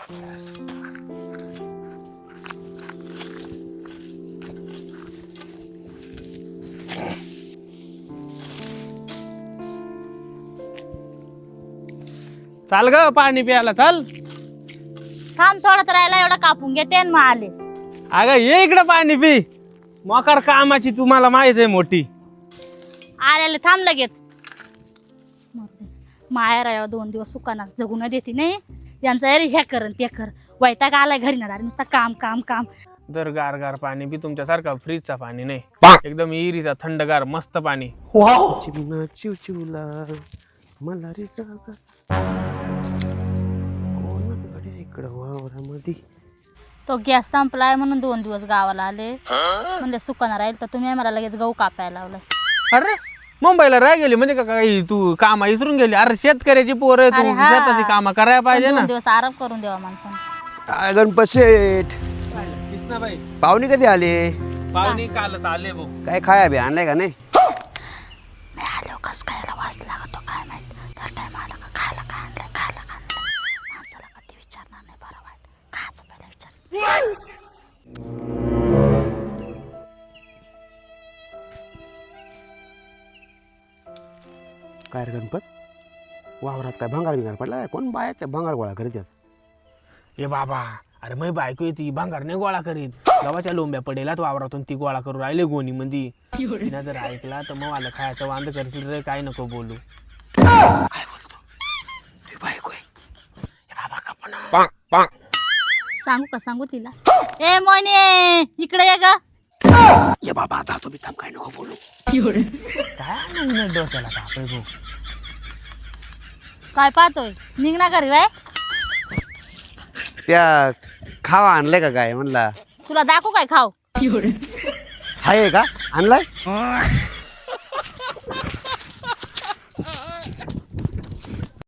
चाल ग पाणी प्यायला चाल. थांब थोडा तर राहिला, एवढा कापून घेते आणि मग आले. अगं ये इकडे पाणी पी. मोकार कामाची तुम्हाला माहित आहे मोठी. आलेले थांब लगेच. माया राव 2 दिवस सुकाना जगू न देते नाही. यांचं अरे हे कर ते कर, वैताग आलाय घरी ना नुसता काम काम काम. दर गार गार पाणी बी तुमच्यासारखा फ्रीजचा पाणी नाही, एकदम इरीचा थंडगार मस्त पाणी. चिमणा चिवचिवला मला रे जागा कोणाकडे इकडं वावरामध्ये. तो गॅस संपलाय म्हणून 2 दिवस गावाला आले. म्हणजे सुकाना राहील तर तुम्ही मला लगेच गहू कापायला लावलं. अरे मुंबईला राह गेली म्हणजे का काही तू कामा विसरून गेली? अरे शेतकऱ्याची पोरं तू, अरे हा. शेताची कामं करायला पाहिजे ना. 2 दिवस आराम करून देवा माणसाने. गणपत शेठ कृष्णाबाई पाहुणे कधी आले? पाहुणे कालच आले भाऊ. काय खाया बी आणलाय का नाही? आलो कस खायला वास लागतो काय माहिती. तर टाइम आला का खायला काय आणलंय, खायला काय आणलंय. माणसाला कधी विचारणार नाही, बरं वाईट खायचं पहिला विचार. काय रे गणपत, वावरात काय भंगार बिंगार पडला? कोण बाया त्या भंगार गोळा करीत आहेत? ए बाबा, अरे मै बायको येते भांगार नाही गोळा करीत. गावाच्या लोंब्या पडेलात वावरातून ती गोळा करून राहिले गोणी मंदी. तिला जर ऐकला तर मग मला खायचं वांद करशील रे. काय नको बोलू. काय बोलतो तुझी बायको आहे? ए बाबा कपना. सांगू का सांगू तिला? ए मोने इकडे ये ग. ये बाबा आता तुम्ही थांब, काय नको बोलू. काय नाही डोक्याला ताप आहे भाऊ. काय पाहतोय? निघ ना घरी बाय. त्या खावा आणलाय का काय म्हणला? तुला दाखवू काय खाऊ? हाय का आणलाय?